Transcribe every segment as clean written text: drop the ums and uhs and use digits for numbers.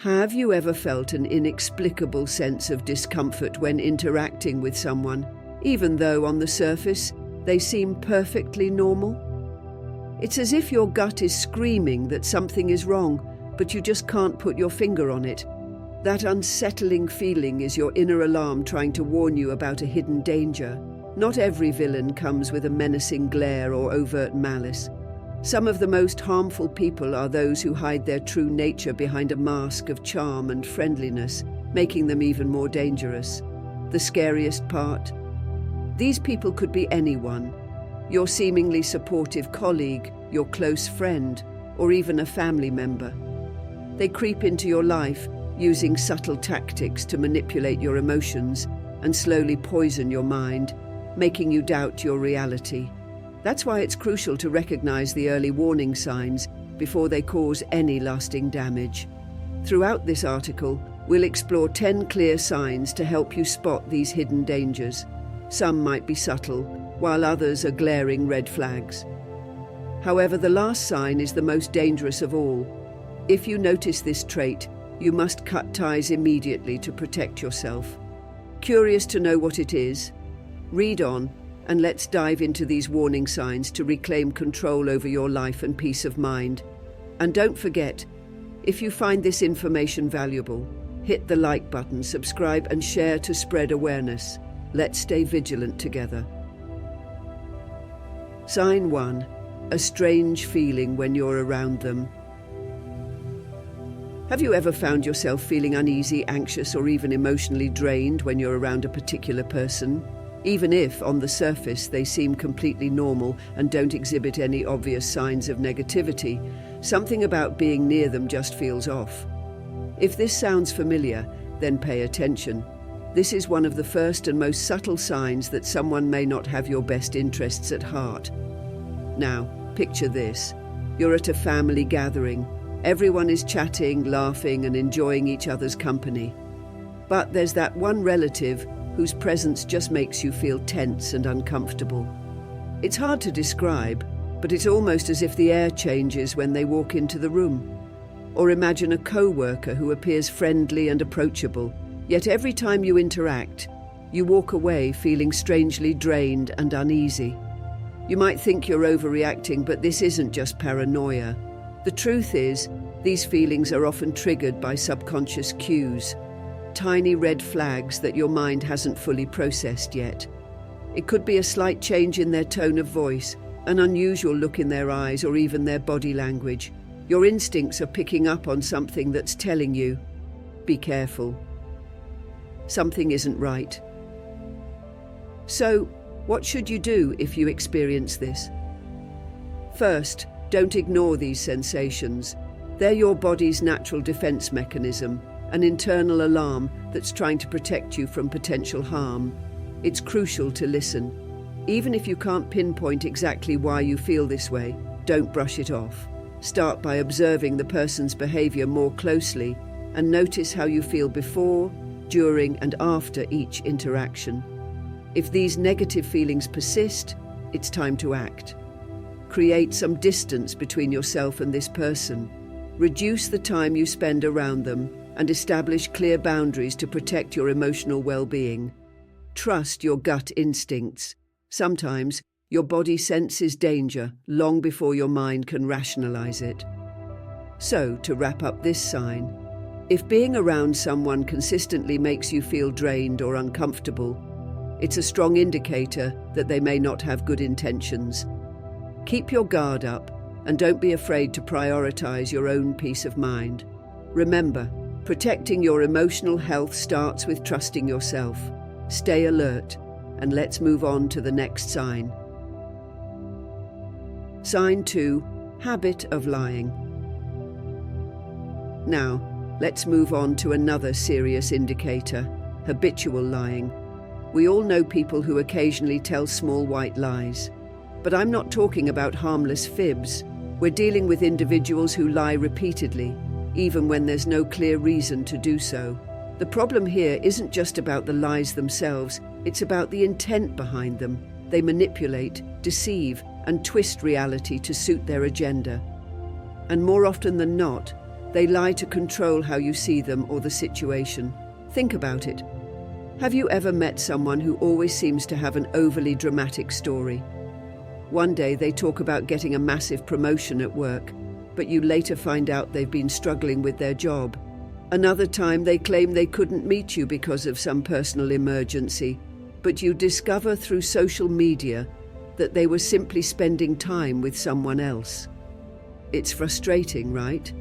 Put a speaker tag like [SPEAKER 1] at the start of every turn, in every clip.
[SPEAKER 1] Have you ever felt an inexplicable sense of discomfort when interacting with someone, even though on the surface they seem perfectly normal? It's as if your gut is screaming that something is wrong, but you just can't put your finger on it. That unsettling feeling is your inner alarm trying to warn you about a hidden danger. Not every villain comes with a menacing glare or overt malice. Some of the most harmful people are those who hide their true nature behind a mask of charm and friendliness, making them even more dangerous. The scariest part? These people could be anyone. Your seemingly supportive colleague, your close friend, or even a family member. They creep into your life, using subtle tactics to manipulate your emotions and slowly poison your mind, making you doubt your reality. That's why it's crucial to recognize the early warning signs before they cause any lasting damage. Throughout this article, we'll explore 10 clear signs to help you spot these hidden dangers. Some might be subtle, while others are glaring red flags. However, the last sign is the most dangerous of all. If you notice this trait, you must cut ties immediately to protect yourself. Curious to know what it is? Read on, and let's dive into these warning signs to reclaim control over your life and peace of mind. And don't forget, if you find this information valuable, hit the like button, subscribe, and share to spread awareness. Let's stay vigilant together. Sign 1. A strange feeling when you're around them. Have you ever found yourself feeling uneasy, anxious, or even emotionally drained when you're around a particular person? Even if, on the surface, they seem completely normal and don't exhibit any obvious signs of negativity, something about being near them just feels off. If this sounds familiar, then pay attention. This is one of the first and most subtle signs that someone may not have your best interests at heart. Now, picture this. You're at a family gathering. Everyone is chatting, laughing, and enjoying each other's company. But there's that one relative whose presence just makes you feel tense and uncomfortable. It's hard to describe, but it's almost as if the air changes when they walk into the room. Or imagine a co-worker who appears friendly and approachable, yet every time you interact, you walk away feeling strangely drained and uneasy. You might think you're overreacting, but this isn't just paranoia. The truth is, these feelings are often triggered by subconscious cues, tiny red flags that your mind hasn't fully processed yet. It could be a slight change in their tone of voice, an unusual look in their eyes, or even their body language. Your instincts are picking up on something that's telling you, be careful. Something isn't right. So, what should you do if you experience this? First, don't ignore these sensations. They're your body's natural defense mechanism, an internal alarm that's trying to protect you from potential harm. It's crucial to listen. Even if you can't pinpoint exactly why you feel this way, don't brush it off. Start by observing the person's behavior more closely and notice how you feel before, during, and after each interaction. If these negative feelings persist, it's time to act. Create some distance between yourself and this person. Reduce the time you spend around them and establish clear boundaries to protect your emotional well-being. Trust your gut instincts. Sometimes, your body senses danger long before your mind can rationalize it. So, to wrap up this sign, if being around someone consistently makes you feel drained or uncomfortable, it's a strong indicator that they may not have good intentions. Keep your guard up and don't be afraid to prioritize your own peace of mind. Remember, protecting your emotional health starts with trusting yourself. Stay alert, and let's move on to the next sign. Sign 2, habit of lying. Now, let's move on to another serious indicator, habitual lying. We all know people who occasionally tell small white lies. But I'm not talking about harmless fibs. We're dealing with individuals who lie repeatedly, even when there's no clear reason to do so. The problem here isn't just about the lies themselves, it's about the intent behind them. They manipulate, deceive, and twist reality to suit their agenda. And more often than not, They lie to control how you see them or the situation. Think about it. Have you ever met someone who always seems to have an overly dramatic story? One day they talk about getting a massive promotion at work, but you later find out they've been struggling with their job. Another time they claim they couldn't meet you because of some personal emergency, but you discover through social media that they were simply spending time with someone else. It's frustrating, right?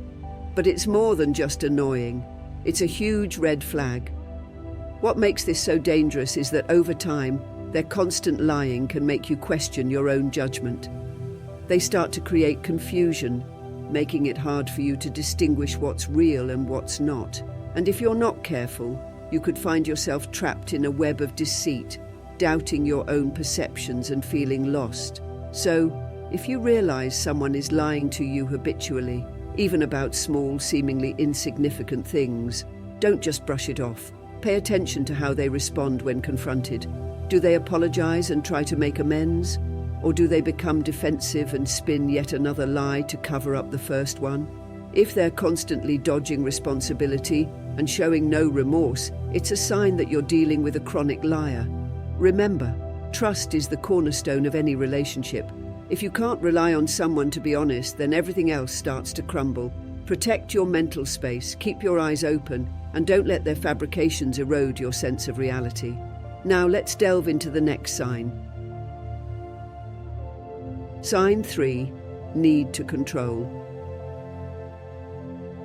[SPEAKER 1] But it's more than just annoying. It's a huge red flag. What makes this so dangerous is that over time, their constant lying can make you question your own judgment. They start to create confusion, making it hard for you to distinguish what's real and what's not. And if you're not careful, you could find yourself trapped in a web of deceit, doubting your own perceptions and feeling lost. So, if you realize someone is lying to you habitually, even about small, seemingly insignificant things, don't just brush it off. Pay attention to how they respond when confronted. Do they apologize and try to make amends? Or do they become defensive and spin yet another lie to cover up the first one? If they're constantly dodging responsibility and showing no remorse, it's a sign that you're dealing with a chronic liar. Remember, trust is the cornerstone of any relationship. If you can't rely on someone to be honest, then everything else starts to crumble. Protect your mental space, keep your eyes open, and don't let their fabrications erode your sense of reality. Now let's delve into the next sign. Sign 3, need to control.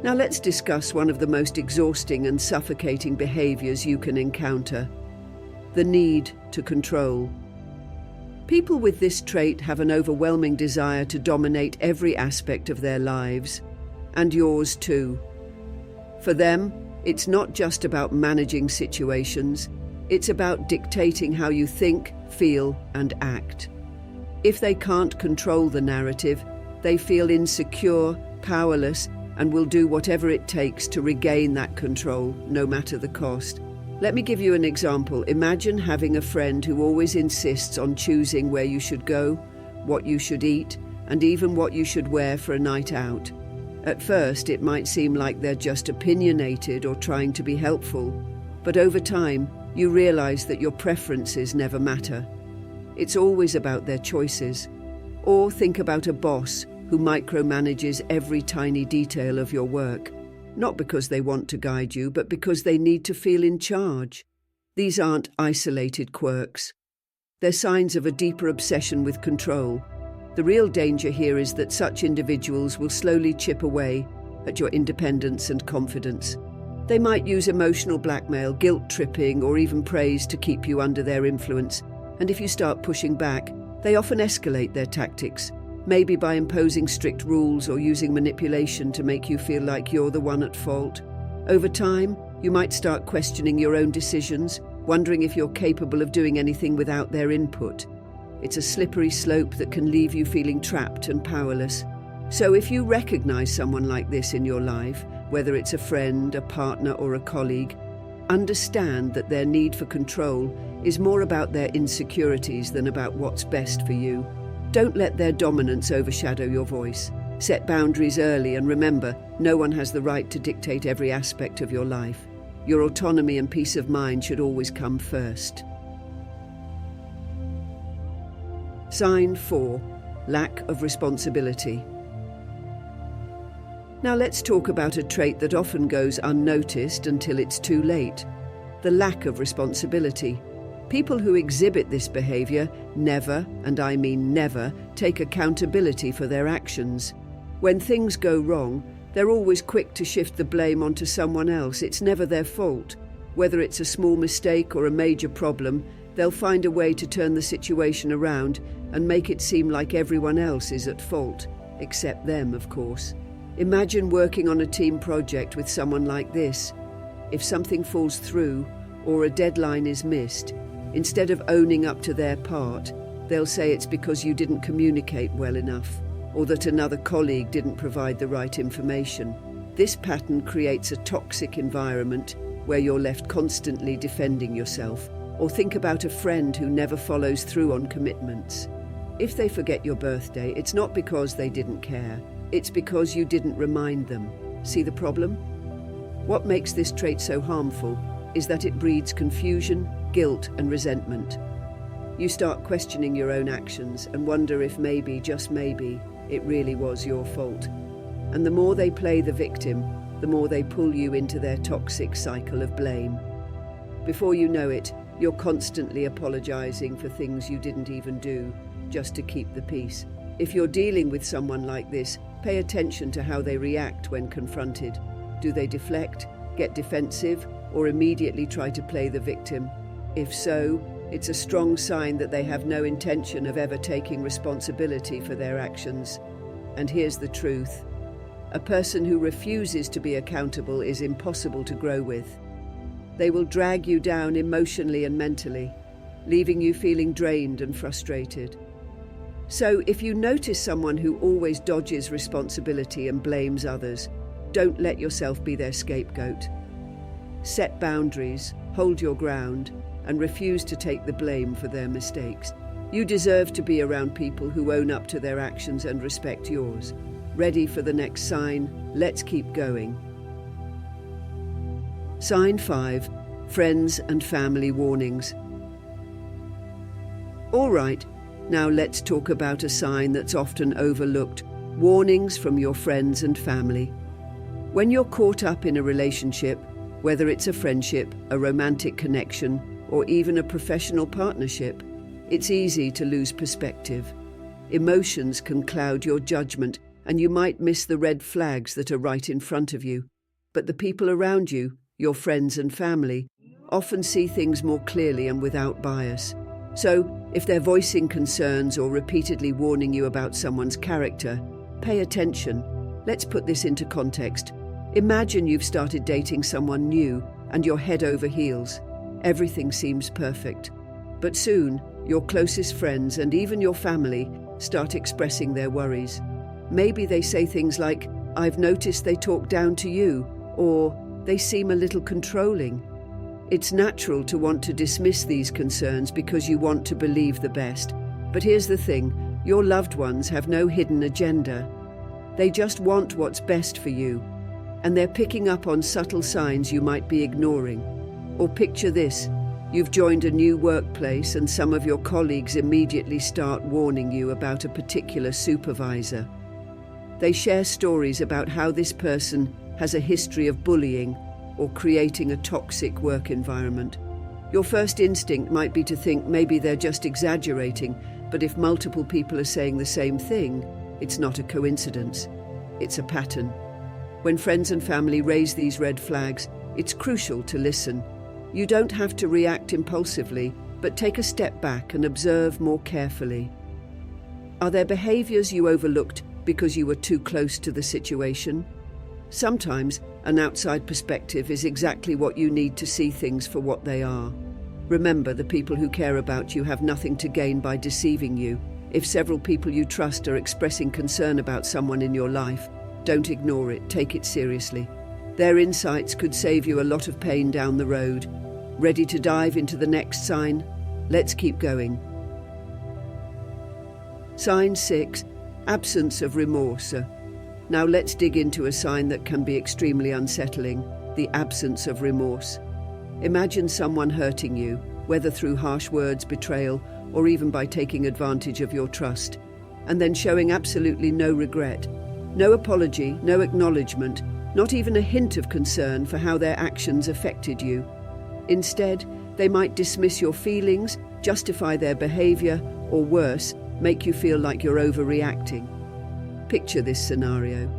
[SPEAKER 1] Now let's discuss one of the most exhausting and suffocating behaviors you can encounter: the need to control. People with this trait have an overwhelming desire to dominate every aspect of their lives, and yours too. For them, it's not just about managing situations, it's about dictating how you think, feel, and act. If they can't control the narrative, they feel insecure, powerless, and will do whatever it takes to regain that control, no matter the cost. Let me give you an example. Imagine having a friend who always insists on choosing where you should go, what you should eat, and even what you should wear for a night out. At first, it might seem like they're just opinionated or trying to be helpful, but over time, you realize that your preferences never matter. It's always about their choices. Or think about a boss who micromanages every tiny detail of your work, not because they want to guide you, but because they need to feel in charge. These aren't isolated quirks. They're signs of a deeper obsession with control. The real danger here is that such individuals will slowly chip away at your independence and confidence. They might use emotional blackmail, guilt-tripping, or even praise to keep you under their influence. And if you start pushing back, they often escalate their tactics, maybe by imposing strict rules or using manipulation to make you feel like you're the one at fault. Over time, you might start questioning your own decisions, wondering if you're capable of doing anything without their input. It's a slippery slope that can leave you feeling trapped and powerless. So if you recognize someone like this in your life, whether it's a friend, a partner, or a colleague, understand that their need for control is more about their insecurities than about what's best for you. Don't let their dominance overshadow your voice. Set boundaries early and remember, no one has the right to dictate every aspect of your life. Your autonomy and peace of mind should always come first. Sign 4, lack of responsibility. Now let's talk about a trait that often goes unnoticed until it's too late: the lack of responsibility. People who exhibit this behavior never, and I mean never, take accountability for their actions. When things go wrong, they're always quick to shift the blame onto someone else. It's never their fault. Whether it's a small mistake or a major problem, they'll find a way to turn the situation around and make it seem like everyone else is at fault, except them, of course. Imagine working on a team project with someone like this. If something falls through or a deadline is missed, instead of owning up to their part, they'll say it's because you didn't communicate well enough, or that another colleague didn't provide the right information. This pattern creates a toxic environment where you're left constantly defending yourself. Or think about a friend who never follows through on commitments. If they forget your birthday, it's not because they didn't care, it's because you didn't remind them. See the problem? What makes this trait so harmful is that it breeds confusion, guilt, and resentment. You start questioning your own actions and wonder if maybe, just maybe, it really was your fault. And the more they play the victim, the more they pull you into their toxic cycle of blame. Before you know it, you're constantly apologizing for things you didn't even do, just to keep the peace. If you're dealing with someone like this, pay attention to how they react when confronted. Do they deflect, get defensive, or immediately try to play the victim? If so, it's a strong sign that they have no intention of ever taking responsibility for their actions. And here's the truth. A person who refuses to be accountable is impossible to grow with. They will drag you down emotionally and mentally, leaving you feeling drained and frustrated. So, if you notice someone who always dodges responsibility and blames others, don't let yourself be their scapegoat. Set boundaries, hold your ground, and refuse to take the blame for their mistakes. You deserve to be around people who own up to their actions and respect yours. Ready for the next sign? Let's keep going. Sign 5. Friends and family warnings. All right, now let's talk about a sign that's often overlooked. Warnings from your friends and family. When you're caught up in a relationship, whether it's a friendship, a romantic connection, or even a professional partnership, it's easy to lose perspective. Emotions can cloud your judgment, and you might miss the red flags that are right in front of you. But the people around you, your friends and family, often see things more clearly and without bias. So, if they're voicing concerns or repeatedly warning you about someone's character, pay attention. Let's put this into context. Imagine you've started dating someone new and you're head over heels. Everything seems perfect. But soon, your closest friends and even your family start expressing their worries. Maybe they say things like, "I've noticed they talk down to you," or "they seem a little controlling." It's natural to want to dismiss these concerns because you want to believe the best. But here's the thing, your loved ones have no hidden agenda. They just want what's best for you. And they're picking up on subtle signs you might be ignoring. Or picture this, you've joined a new workplace and some of your colleagues immediately start warning you about a particular supervisor. They share stories about how this person has a history of bullying or creating a toxic work environment. Your first instinct might be to think maybe they're just exaggerating, but if multiple people are saying the same thing, it's not a coincidence. It's a pattern. When friends and family raise these red flags, it's crucial to listen. You don't have to react impulsively, but take a step back and observe more carefully. Are there behaviors you overlooked because you were too close to the situation? Sometimes an outside perspective is exactly what you need to see things for what they are. Remember, the people who care about you have nothing to gain by deceiving you. If several people you trust are expressing concern about someone in your life, don't ignore it, take it seriously. Their insights could save you a lot of pain down the road. Ready to dive into the next sign? Let's keep going. Sign 6. Absence of remorse. Now let's dig into a sign that can be extremely unsettling, the absence of remorse. Imagine someone hurting you, whether through harsh words, betrayal, or even by taking advantage of your trust, and then showing absolutely no regret. No apology, no acknowledgement, not even a hint of concern for how their actions affected you. Instead, they might dismiss your feelings, justify their behavior, or worse, make you feel like you're overreacting. Picture this scenario.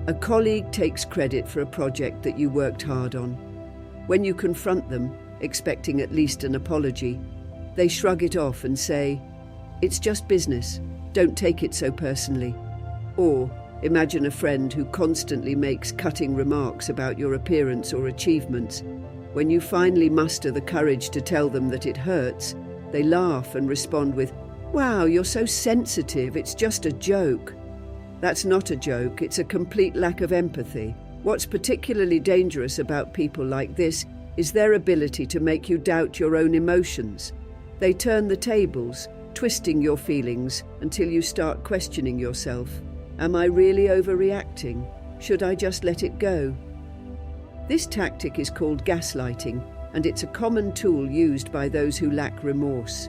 [SPEAKER 1] A colleague takes credit for a project that you worked hard on. When you confront them, expecting at least an apology, they shrug it off and say, "It's just business, don't take it so personally." Or, imagine a friend who constantly makes cutting remarks about your appearance or achievements. When you finally muster the courage to tell them that it hurts, they laugh and respond with, "Wow, you're so sensitive, it's just a joke." That's not a joke, it's a complete lack of empathy. What's particularly dangerous about people like this is their ability to make you doubt your own emotions. They turn the tables, twisting your feelings until you start questioning yourself. Am I really overreacting? Should I just let it go? This tactic is called gaslighting, and it's a common tool used by those who lack remorse.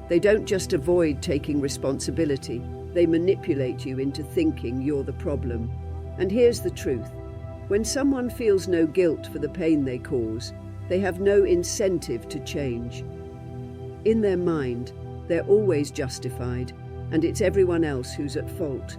[SPEAKER 1] They don't just avoid taking responsibility, they manipulate you into thinking you're the problem. And here's the truth. When someone feels no guilt for the pain they cause, they have no incentive to change. In their mind, they're always justified, and it's everyone else who's at fault.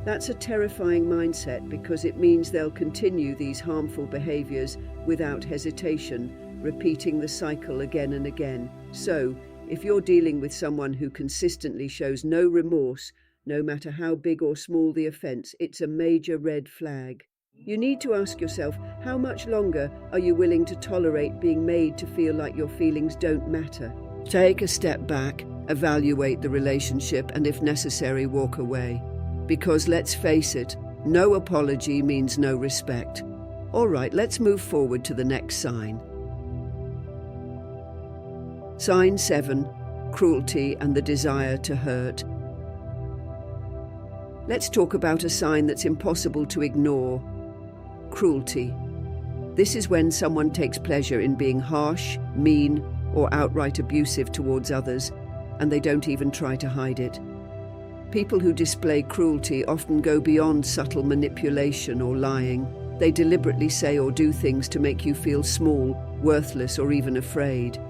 [SPEAKER 1] That's a terrifying mindset because it means they'll continue these harmful behaviors without hesitation, repeating the cycle again and again. So, if you're dealing with someone who consistently shows no remorse, no matter how big or small the offense, it's a major red flag. You need to ask yourself, how much longer are you willing to tolerate being made to feel like your feelings don't matter? Take a step back, evaluate the relationship, and if necessary, walk away. Because let's face it, no apology means no respect. All right, let's move forward to the next sign. Sign 7, cruelty and the desire to hurt. Let's talk about a sign that's impossible to ignore. Cruelty. This is when someone takes pleasure in being harsh, mean, or outright abusive towards others, and they don't even try to hide it. People who display cruelty often go beyond subtle manipulation or lying. They deliberately say or do things to make you feel small, worthless, or even afraid.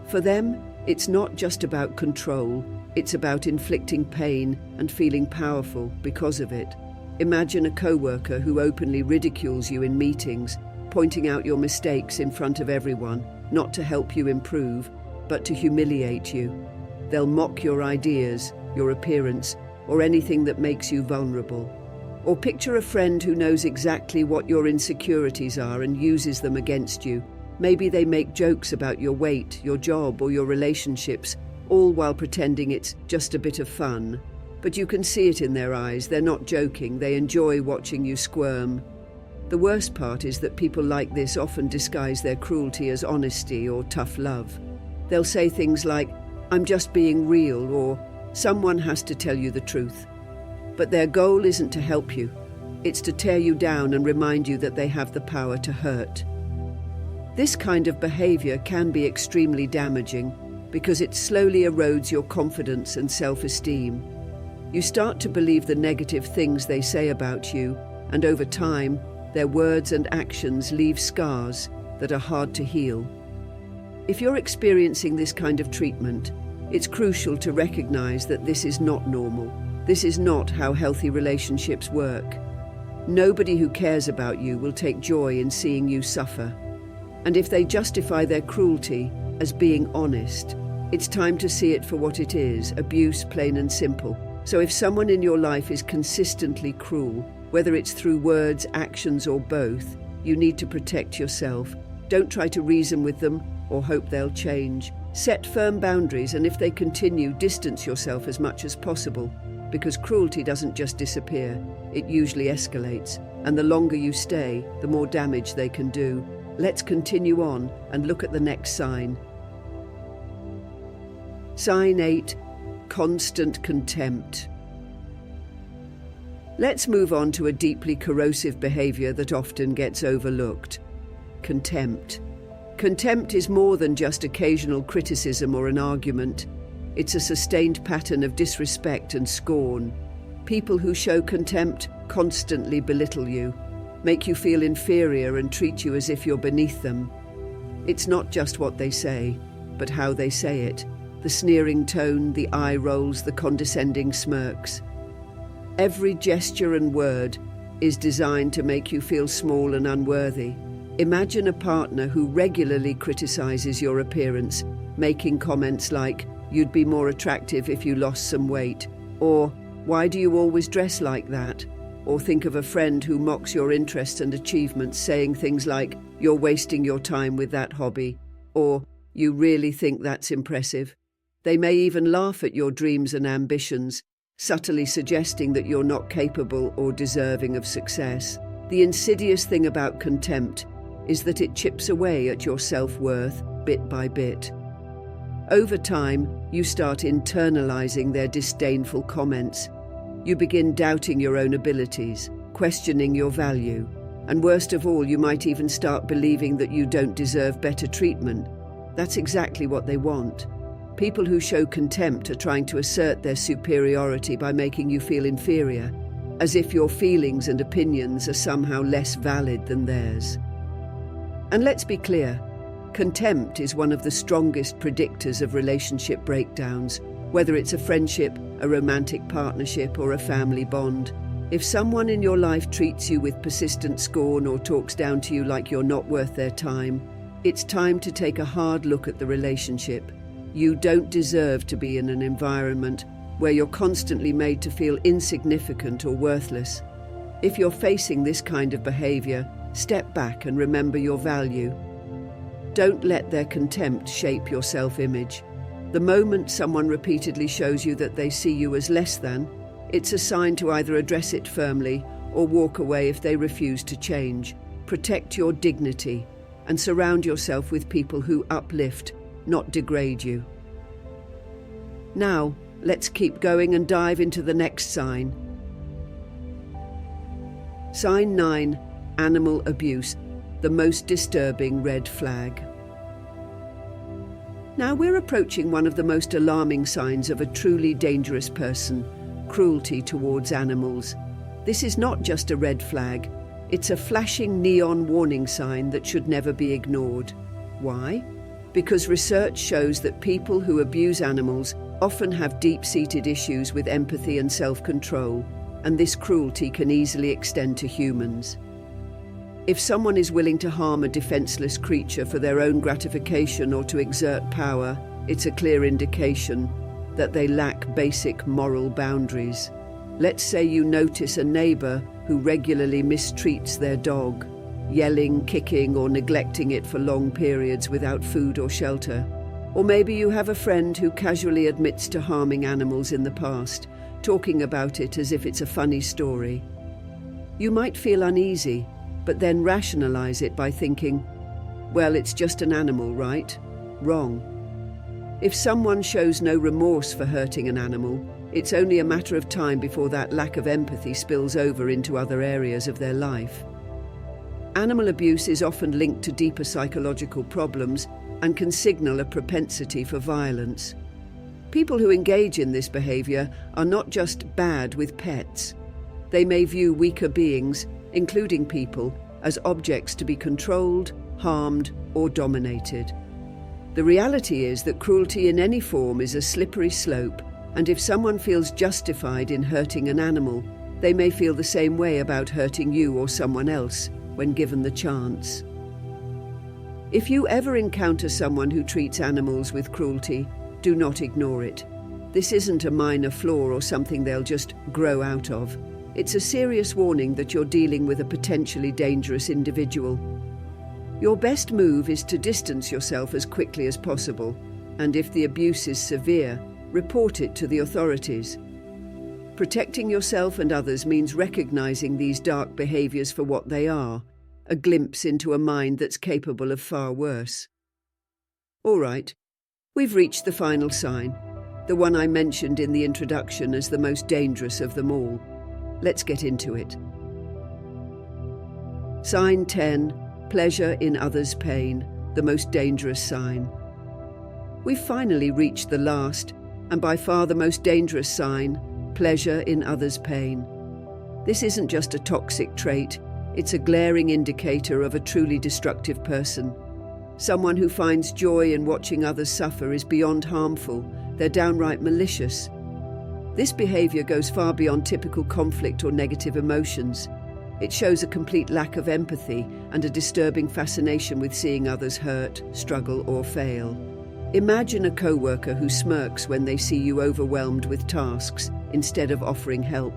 [SPEAKER 1] For them, it's not just about control, it's about inflicting pain and feeling powerful because of it. Imagine a coworker who openly ridicules you in meetings, pointing out your mistakes in front of everyone, not to help you improve, but to humiliate you. They'll mock your ideas, your appearance, or anything that makes you vulnerable. Or picture a friend who knows exactly what your insecurities are and uses them against you. Maybe they make jokes about your weight, your job, or your relationships, all while pretending it's just a bit of fun. But you can see it in their eyes, they're not joking, they enjoy watching you squirm. The worst part is that people like this often disguise their cruelty as honesty or tough love. They'll say things like, "I'm just being real," or "Someone has to tell you the truth." But their goal isn't to help you, it's to tear you down and remind you that they have the power to hurt. This kind of behavior can be extremely damaging because it slowly erodes your confidence and self-esteem. You start to believe the negative things they say about you, and over time, their words and actions leave scars that are hard to heal. If you're experiencing this kind of treatment, it's crucial to recognize that this is not normal. This is not how healthy relationships work. Nobody who cares about you will take joy in seeing you suffer. And if they justify their cruelty as being honest, it's time to see it for what it is, abuse, plain and simple. So if someone in your life is consistently cruel, whether it's through words, actions, or both, you need to protect yourself. Don't try to reason with them or hope they'll change. Set firm boundaries, and if they continue, distance yourself as much as possible, because cruelty doesn't just disappear, it usually escalates, and the longer you stay, the more damage they can do. Let's continue on and look at the next sign. Sign 8, constant contempt. Let's move on to a deeply corrosive behavior that often gets overlooked. Contempt. Contempt is more than just occasional criticism or an argument. It's a sustained pattern of disrespect and scorn. People who show contempt constantly belittle you, make you feel inferior and treat you as if you're beneath them. It's not just what they say, but how they say it. The sneering tone, the eye rolls, the condescending smirks. Every gesture and word is designed to make you feel small and unworthy. Imagine a partner who regularly criticizes your appearance, making comments like, "You'd be more attractive if you lost some weight," or "Why do you always dress like that?" Or think of a friend who mocks your interests and achievements, saying things like, "You're wasting your time with that hobby," or "You really think that's impressive?" They may even laugh at your dreams and ambitions, subtly suggesting that you're not capable or deserving of success. The insidious thing about contempt is that it chips away at your self-worth bit by bit. Over time, you start internalizing their disdainful comments. You begin doubting your own abilities, questioning your value. And worst of all, you might even start believing that you don't deserve better treatment. That's exactly what they want. People who show contempt are trying to assert their superiority by making you feel inferior, as if your feelings and opinions are somehow less valid than theirs. And let's be clear, contempt is one of the strongest predictors of relationship breakdowns, whether it's a friendship, a romantic partnership, or a family bond. If someone in your life treats you with persistent scorn or talks down to you like you're not worth their time, it's time to take a hard look at the relationship. You don't deserve to be in an environment where you're constantly made to feel insignificant or worthless. If you're facing this kind of behavior, step back and remember your value. Don't let their contempt shape your self-image. The moment someone repeatedly shows you that they see you as less than, it's a sign to either address it firmly or walk away if they refuse to change. Protect your dignity and surround yourself with people who uplift, not degrade you. Now, let's keep going and dive into the next sign. Sign 9, animal abuse, the most disturbing red flag. Now we're approaching one of the most alarming signs of a truly dangerous person: cruelty towards animals. This is not just a red flag, it's a flashing neon warning sign that should never be ignored. Why? Because research shows that people who abuse animals often have deep-seated issues with empathy and self-control, and this cruelty can easily extend to humans. If someone is willing to harm a defenseless creature for their own gratification or to exert power, it's a clear indication that they lack basic moral boundaries. Let's say you notice a neighbor who regularly mistreats their dog, yelling, kicking, or neglecting it for long periods without food or shelter. Or maybe you have a friend who casually admits to harming animals in the past, talking about it as if it's a funny story. You might feel uneasy, but then rationalize it by thinking, well, it's just an animal, right? Wrong. If someone shows no remorse for hurting an animal, it's only a matter of time before that lack of empathy spills over into other areas of their life. Animal abuse is often linked to deeper psychological problems and can signal a propensity for violence. People who engage in this behavior are not just bad with pets. They may view weaker beings, including people, as objects to be controlled, harmed, or dominated. The reality is that cruelty in any form is a slippery slope, and if someone feels justified in hurting an animal, they may feel the same way about hurting you or someone else when given the chance. If you ever encounter someone who treats animals with cruelty, do not ignore it. This isn't a minor flaw or something they'll just grow out of. It's a serious warning that you're dealing with a potentially dangerous individual. Your best move is to distance yourself as quickly as possible, and if the abuse is severe, report it to the authorities. Protecting yourself and others means recognizing these dark behaviors for what they are, a glimpse into a mind that's capable of far worse. All right, we've reached the final sign, the one I mentioned in the introduction as the most dangerous of them all. Let's get into it. Sign 10, pleasure in others' pain, the most dangerous sign. We've finally reached the last, and by far the most dangerous sign, pleasure in others' pain. This isn't just a toxic trait, it's a glaring indicator of a truly destructive person. Someone who finds joy in watching others suffer is beyond harmful, they're downright malicious. This behavior goes far beyond typical conflict or negative emotions. It shows a complete lack of empathy and a disturbing fascination with seeing others hurt, struggle, or fail. Imagine a co-worker who smirks when they see you overwhelmed with tasks instead of offering help.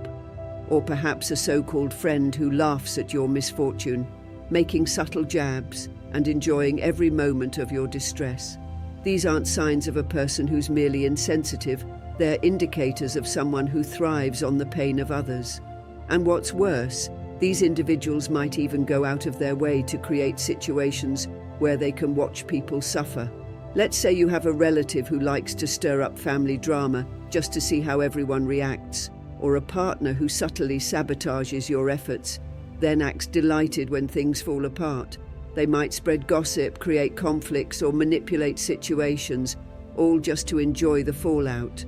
[SPEAKER 1] Or perhaps a so-called friend who laughs at your misfortune, making subtle jabs and enjoying every moment of your distress. These aren't signs of a person who's merely insensitive. They're indicators of someone who thrives on the pain of others. And what's worse, these individuals might even go out of their way to create situations where they can watch people suffer. Let's say you have a relative who likes to stir up family drama just to see how everyone reacts, or a partner who subtly sabotages your efforts, then acts delighted when things fall apart. They might spread gossip, create conflicts, or manipulate situations, all just to enjoy the fallout.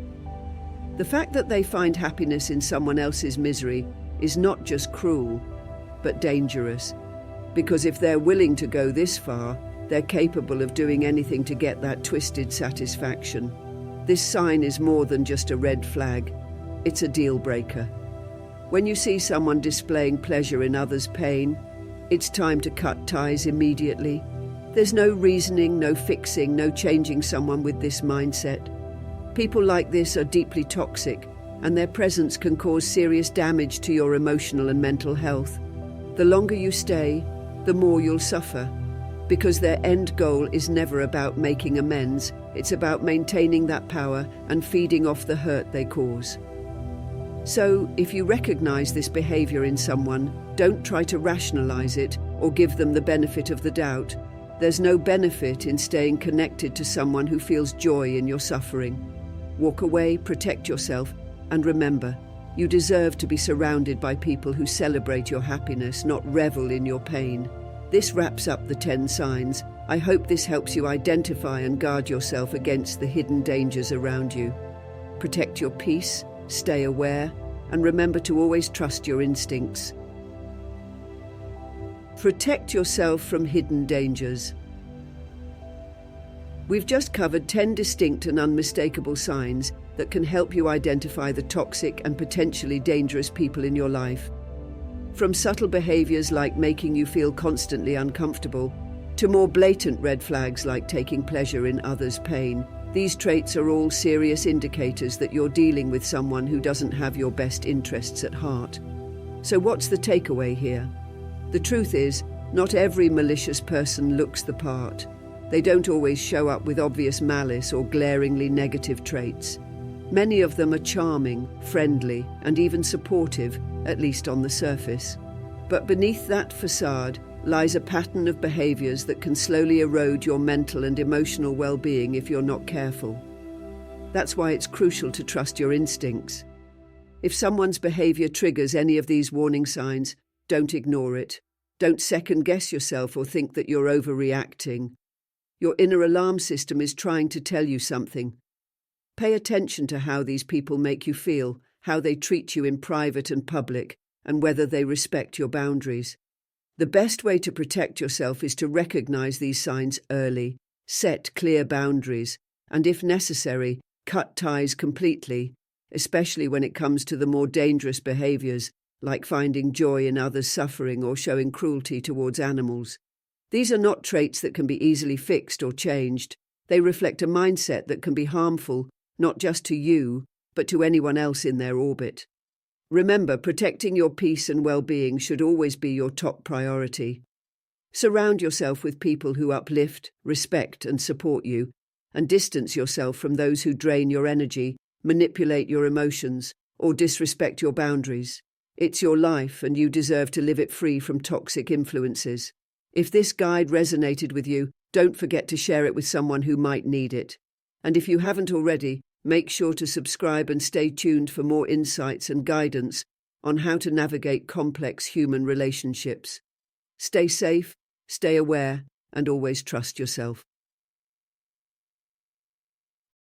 [SPEAKER 1] The fact that they find happiness in someone else's misery is not just cruel, but dangerous. Because if they're willing to go this far, they're capable of doing anything to get that twisted satisfaction. This sign is more than just a red flag. It's a deal breaker. When you see someone displaying pleasure in others' pain, it's time to cut ties immediately. There's no reasoning, no fixing, no changing someone with this mindset. People like this are deeply toxic, and their presence can cause serious damage to your emotional and mental health. The longer you stay, the more you'll suffer, because their end goal is never about making amends. It's about maintaining that power and feeding off the hurt they cause. So, if you recognize this behavior in someone, don't try to rationalize it or give them the benefit of the doubt. There's no benefit in staying connected to someone who feels joy in your suffering. Walk away, protect yourself, and remember, you deserve to be surrounded by people who celebrate your happiness, not revel in your pain. This wraps up the 10 signs. I hope this helps you identify and guard yourself against the hidden dangers around you. Protect your peace, stay aware, and remember to always trust your instincts. Protect yourself from hidden dangers. We've just covered 10 distinct and unmistakable signs that can help you identify the toxic and potentially dangerous people in your life. From subtle behaviors like making you feel constantly uncomfortable, to more blatant red flags like taking pleasure in others' pain, these traits are all serious indicators that you're dealing with someone who doesn't have your best interests at heart. So what's the takeaway here? The truth is, not every malicious person looks the part. They don't always show up with obvious malice or glaringly negative traits. Many of them are charming, friendly, and even supportive, at least on the surface. But beneath that facade lies a pattern of behaviors that can slowly erode your mental and emotional well-being if you're not careful. That's why it's crucial to trust your instincts. If someone's behavior triggers any of these warning signs, don't ignore it. Don't second-guess yourself or think that you're overreacting. Your inner alarm system is trying to tell you something. Pay attention to how these people make you feel, how they treat you in private and public, and whether they respect your boundaries. The best way to protect yourself is to recognize these signs early, set clear boundaries, and if necessary, cut ties completely, especially when it comes to the more dangerous behaviors, like finding joy in others' suffering or showing cruelty towards animals. These are not traits that can be easily fixed or changed. They reflect a mindset that can be harmful, not just to you, but to anyone else in their orbit. Remember, protecting your peace and well-being should always be your top priority. Surround yourself with people who uplift, respect, and support you, and distance yourself from those who drain your energy, manipulate your emotions, or disrespect your boundaries. It's your life, and you deserve to live it free from toxic influences. If this guide resonated with you, don't forget to share it with someone who might need it. And if you haven't already, make sure to subscribe and stay tuned for more insights and guidance on how to navigate complex human relationships. Stay safe, stay aware, and always trust yourself.